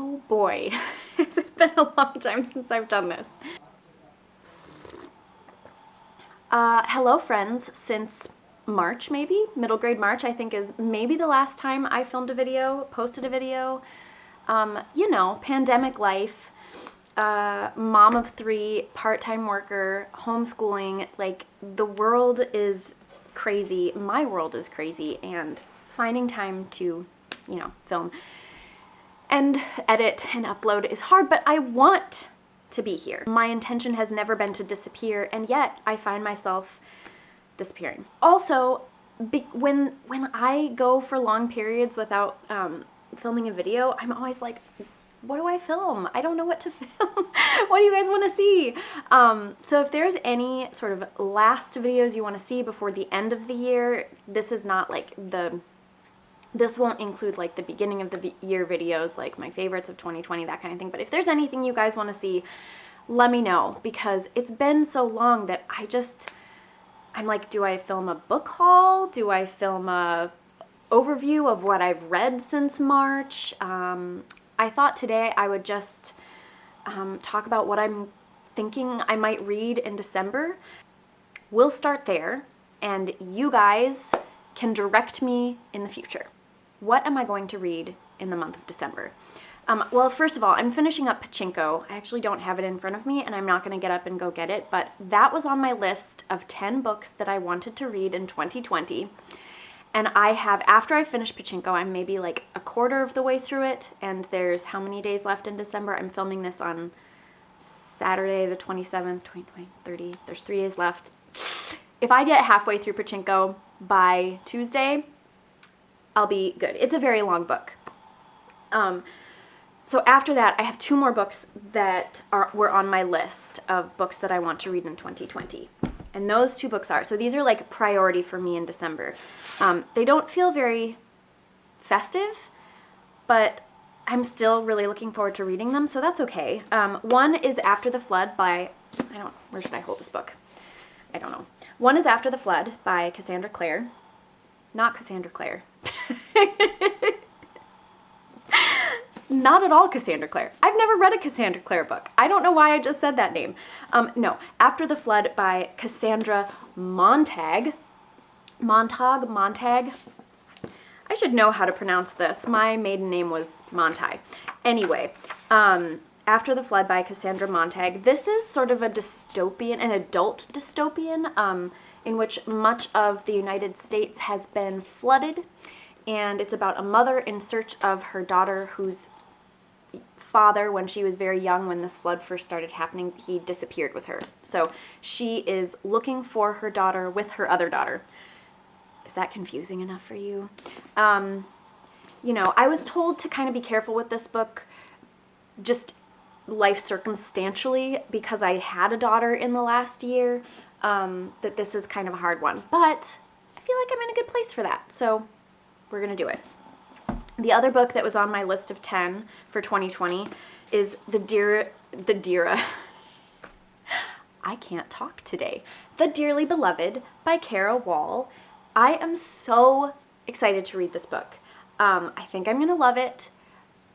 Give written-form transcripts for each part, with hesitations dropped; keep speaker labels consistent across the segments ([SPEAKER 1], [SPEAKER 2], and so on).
[SPEAKER 1] Oh boy, has it been a long time since I've done this. Hello friends, since March maybe, middle grade March I think is maybe the last time I filmed a video, posted a video. You know, pandemic life, mom of 3, part-time worker, homeschooling, like the world is crazy, my world is crazy, and finding time to, you know, film and edit and upload is hard, but I want to be here. My intention has never been to disappear, and yet I find myself disappearing. Also, when I go for long periods without filming a video, I'm always like, what do I film? I don't know what to film. What do you guys want to see? So if there's any sort of last videos you want to see before the end of the year, this is not like this won't include like the beginning of the year videos, like my favorites of 2020, that kind of thing. But if there's anything you guys want to see, let me know, because it's been so long that I'm like, do I film a book haul? Do I film a overview of what I've read since March? I thought today I would just talk about what I'm thinking I might read in December. We'll start there, and you guys can direct me in the future. What am I going to read in the month of December? Well, first of all, I'm finishing up Pachinko. I actually don't have it in front of me, and I'm not going to get up and go get it, but that was on my list of 10 books that I wanted to read in 2020. And I have, after I finish Pachinko, I'm maybe like a quarter of the way through it, and there's how many days left in December? I'm filming this on Saturday the 27th, 2020, 30. There's 3 days left. If I get halfway through Pachinko by Tuesday, I'll be good. It's a very long book. So after that, I have 2 more books that were on my list of books that I want to read in 2020. And those 2 books are, so these are like priority for me in December. They don't feel very festive, but I'm still really looking forward to reading them, so that's okay. One is After the Flood by, where should I hold this book? I don't know. One is After the Flood by Cassandra Clare. Not Cassandra Clare. Not at all Cassandra Clare. I've never read a Cassandra Clare book. I don't know why I just said that name. No, After the Flood by Cassandra Montag. Montag. I should know how to pronounce this. My maiden name was Montai. Anyway, After the Flood by Cassandra Montag. This is sort of a dystopian, an adult dystopian, in which much of the United States has been flooded, and it's about a mother in search of her daughter whose father, when she was very young, when this flood first started happening, he disappeared with her. So she is looking for her daughter with her other daughter. Is that confusing enough for you? You know, I was told to kind of be careful with this book, just life circumstantially, because I had a daughter in the last year, that this is kind of a hard one. But I feel like I'm in a good place for that, so we're going to do it. The other book that was on my list of 10 for 2020 is I can't talk today. The Dearly Beloved by Kara Wall. I am so excited to read this book. I think I'm going to love it.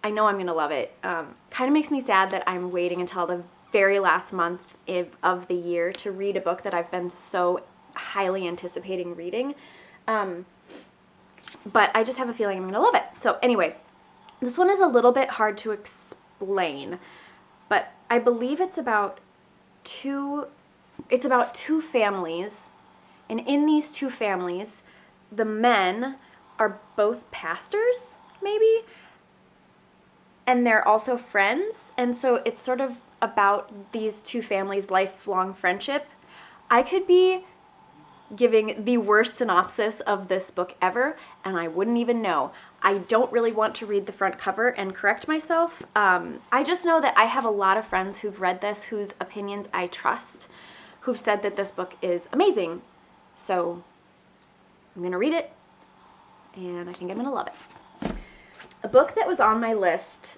[SPEAKER 1] I know I'm going to love it. Kind of makes me sad that I'm waiting until the very last month of the year to read a book that I've been so highly anticipating reading. But I just have a feeling I'm going to love it. So anyway, this one is a little bit hard to explain, but I believe it's about two families, and in these 2 families, the men are both pastors, maybe, and they're also friends, and so it's sort of about these 2 families' lifelong friendship. I could be giving the worst synopsis of this book ever, and I wouldn't even know. I don't really want to read the front cover and correct myself. I just know that I have a lot of friends who've read this, whose opinions I trust, who've said that this book is amazing. So I'm going to read it, and I think I'm going to love it. A book that was on my list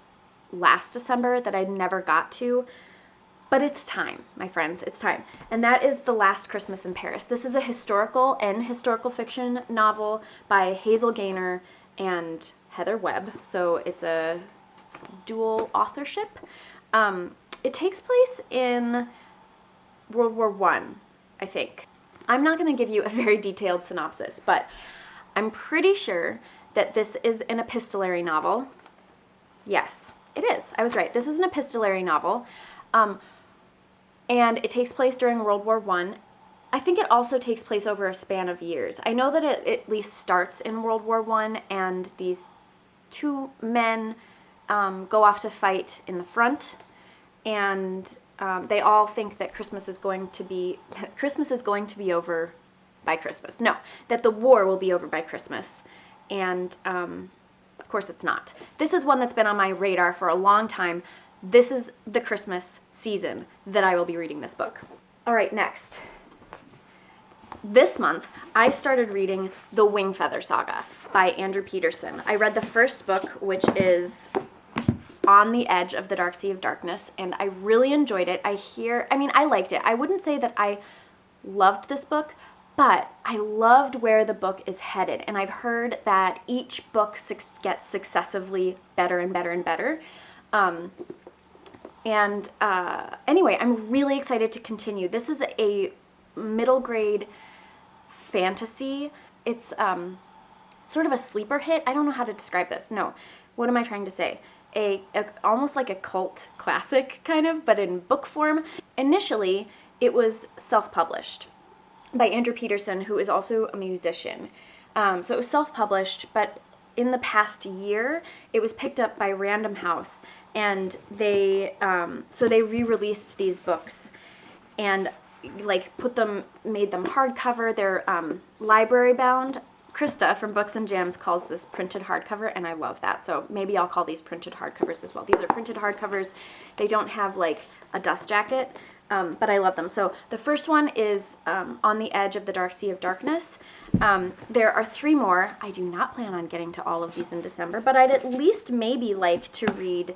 [SPEAKER 1] last December that I never got to, but it's time, my friends, it's time. And that is The Last Christmas in Paris. This is a historical and historical fiction novel by Hazel Gaynor and Heather Webb. So it's a dual authorship. It takes place in World War I think. I'm not going to give you a very detailed synopsis, but I'm pretty sure that this is an epistolary novel. Yes, it is. I was right. This is an epistolary novel, and it takes place during World War I think it also takes place over a span of years. I know that it at least starts in World War I, and these two men go off to fight in the front, and they all think that Christmas is going to be over by Christmas. No, that the war will be over by Christmas, and of course it's not. This is one that's been on my radar for a long time. This is the Christmas season that I will be reading this book. All right, next. This month, I started reading The Wingfeather Saga by Andrew Peterson. I read the first book, which is On the Edge of the Dark Sea of Darkness, and I really enjoyed it. I liked it. I wouldn't say that I loved this book, but I loved where the book is headed, and I've heard that each book gets successively better and better and better. Anyway, I'm really excited to continue. This is a middle grade fantasy. It's sort of a sleeper hit. I don't know how to describe this. No, what am I trying to say? Almost like a cult classic kind of, but in book form. Initially, it was self-published by Andrew Peterson, who is also a musician. So it was self-published, but in the past year, it was picked up by Random House, and they re-released these books and made them hardcover. They're library bound. Krista from Books and Jams calls this printed hardcover, and I love that. So maybe I'll call these printed hardcovers as well. These are printed hardcovers. They don't have like a dust jacket, but I love them. So the first one is On the Edge of the Dark Sea of Darkness. There are 3 more. I do not plan on getting to all of these in December, but I'd at least maybe like to read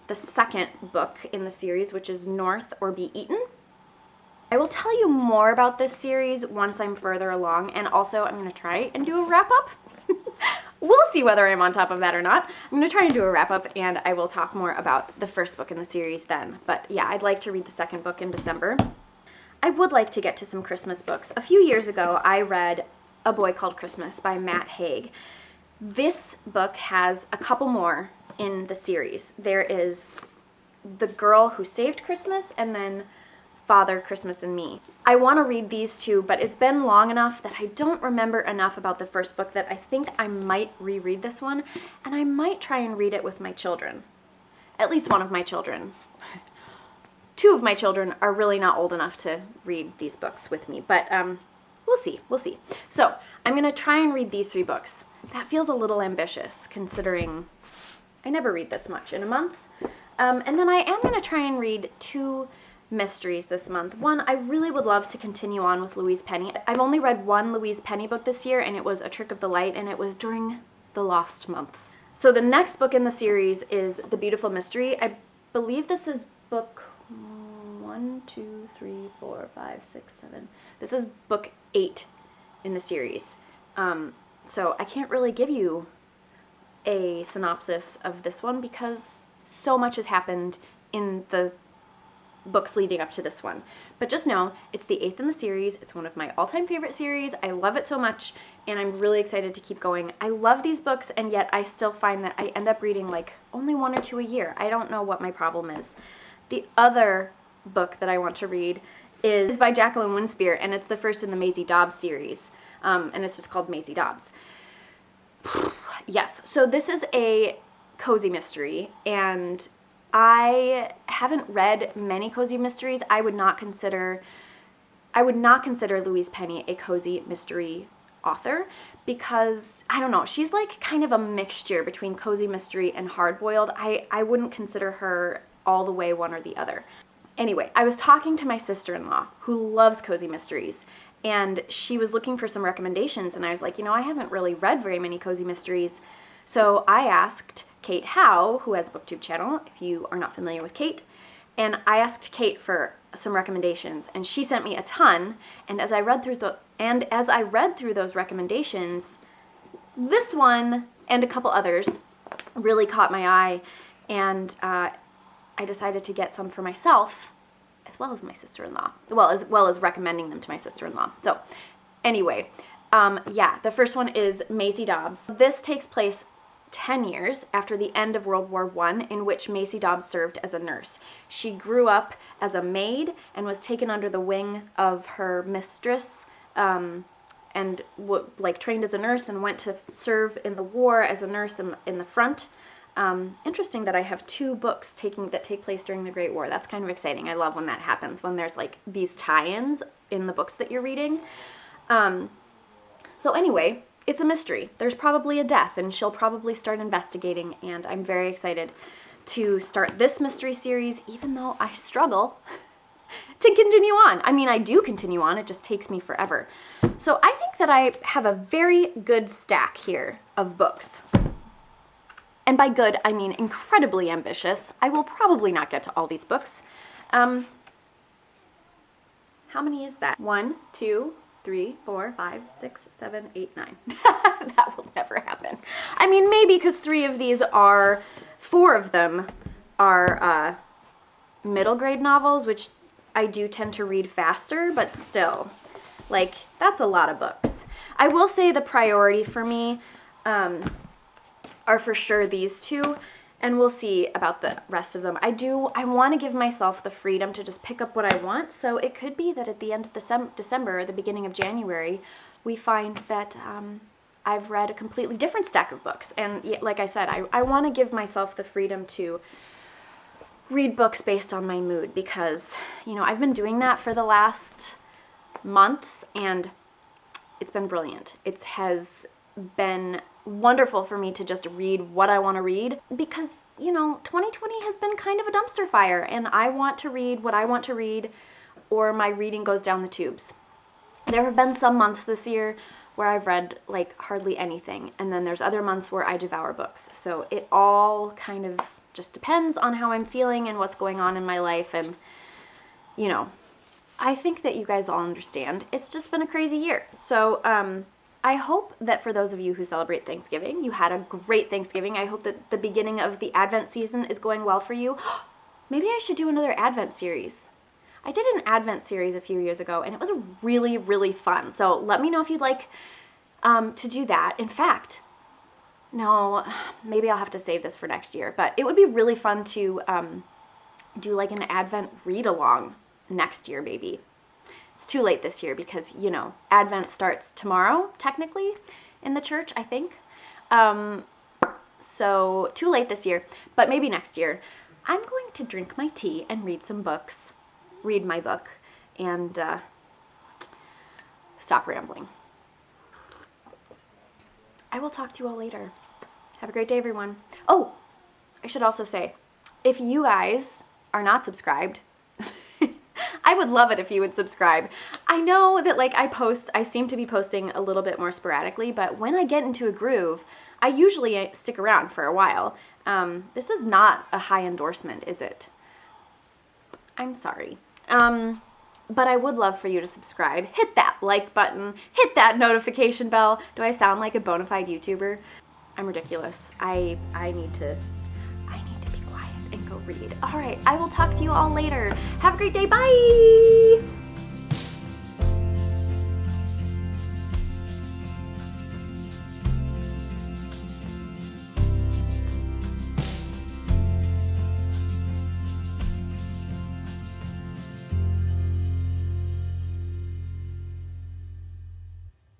[SPEAKER 1] the second book in the series, which is North or Be Eaten. I will tell you more about this series once I'm further along, and also I'm going to try and do a wrap-up. We'll see whether I'm on top of that or not. I'm going to try and do a wrap-up, and I will talk more about the first book in the series then. But yeah, I'd like to read the second book in December. I would like to get to some Christmas books. A few years ago, I read A Boy Called Christmas by Matt Haig. This book has a couple more in the series. There is The Girl Who Saved Christmas, and then Father, Christmas, and Me. I want to read these two, but it's been long enough that I don't remember enough about the first book that I think I might reread this one, and I might try and read it with my children. At least one of my children. 2 of my children are really not old enough to read these books with me, but we'll see. So I'm going to try and read these 3 books. That feels a little ambitious, considering I never read this much in a month. And then I am going to try and read 2 mysteries this month. One, I really would love to continue on with Louise Penny. I've only read 1 Louise Penny book this year, and it was A Trick of the Light, and it was during the lost months. So the next book in the series is The Beautiful Mystery. I believe this is book 1, 2, 3, 4, 5, 6, 7. This is book 8 in the series. So I can't really give you a synopsis of this one because so much has happened in the books leading up to this one. But just know, it's the 8th in the series. It's one of my all-time favorite series. I love it so much, and I'm really excited to keep going. I love these books, and yet I still find that I end up reading like only 1 or 2 a year. I don't know what my problem is. The other book that I want to read is by Jacqueline Winspear, and it's the first in the Maisie Dobbs series, and it's just called Maisie Dobbs. Yes, so this is a cozy mystery, and I haven't read many cozy mysteries. I would not consider Louise Penny a cozy mystery author because, I don't know, she's like kind of a mixture between cozy mystery and hard-boiled. I wouldn't consider her all the way one or the other. Anyway, I was talking to my sister-in-law who loves cozy mysteries, and she was looking for some recommendations, and I was like, I haven't really read very many cozy mysteries. So I asked Kate Howe, who has a booktube channel, if you are not familiar with Kate, and I asked Kate for some recommendations, and she sent me a ton, and as I read through those recommendations, this one and a couple others really caught my eye, and I decided to get some for myself as well as my sister-in-law, well as recommending them to my sister-in-law. So anyway, yeah, the first one is Maisie Dobbs. This takes place 10 years after the end of World War I, in which Maisie Dobbs served as a nurse. She grew up as a maid and was taken under the wing of her mistress, and trained as a nurse and went to serve in the war as a nurse in the front. Interesting that I have 2 books that take place during the Great War. That's kind of exciting. I love when that happens, when there's like these tie-ins in the books that you're reading. So anyway, it's a mystery. There's probably a death, and she'll probably start investigating, and I'm very excited to start this mystery series, even though I struggle to continue on. I mean, I do continue on, it just takes me forever. So I think that I have a very good stack here of books. And by good, I mean incredibly ambitious. I will probably not get to all these books. How many is that? 1, 2, 3, 4, 5, 6, 7, 8, 9. That will never happen. I mean, maybe because 4 of them are middle grade novels, which I do tend to read faster, but still, like, that's a lot of books. I will say the priority for me are for sure these 2, and we'll see about the rest of them. I want to give myself the freedom to just pick up what I want, so it could be that at the end of December or the beginning of January, we find that I've read a completely different stack of books. And like I said, I want to give myself the freedom to read books based on my mood, because, you know, I've been doing that for the last months, and it's been brilliant. It has been wonderful for me to just read what I want to read, because, you know, 2020 has been kind of a dumpster fire, and I want to read what I want to read, or my reading goes down the tubes. There have been some months this year where I've read like hardly anything, and then there's other months where I devour books. So it all kind of just depends on how I'm feeling and what's going on in my life, and, you know, I think that you guys all understand. It's just been a crazy year. So I hope that for those of you who celebrate Thanksgiving, you had a great Thanksgiving. I hope that the beginning of the Advent season is going well for you. Maybe I should do another Advent series. I did an Advent series a few years ago, and it was really, really fun. So let me know if you'd like to do that. In fact, no, maybe I'll have to save this for next year, but it would be really fun to do like an Advent read-along next year, maybe. It's too late this year because, you know, Advent starts tomorrow, technically, in the church, I think. So too late this year, but maybe next year. I'm going to drink my tea and read some books, read my book, and stop rambling. I will talk to you all later. Have a great day, everyone. Oh, I should also say, if you guys are not subscribed, I would love it if you would subscribe. I know that, like, I seem to be posting a little bit more sporadically, but when I get into a groove, I usually stick around for a while. This is not a high endorsement, is it? I'm sorry. But I would love for you to subscribe. Hit that like button. Hit that notification bell. Do I sound like a bona fide YouTuber? I'm ridiculous. I need to be quiet and go read. All right, I will talk to you all later. Have a great day. Bye.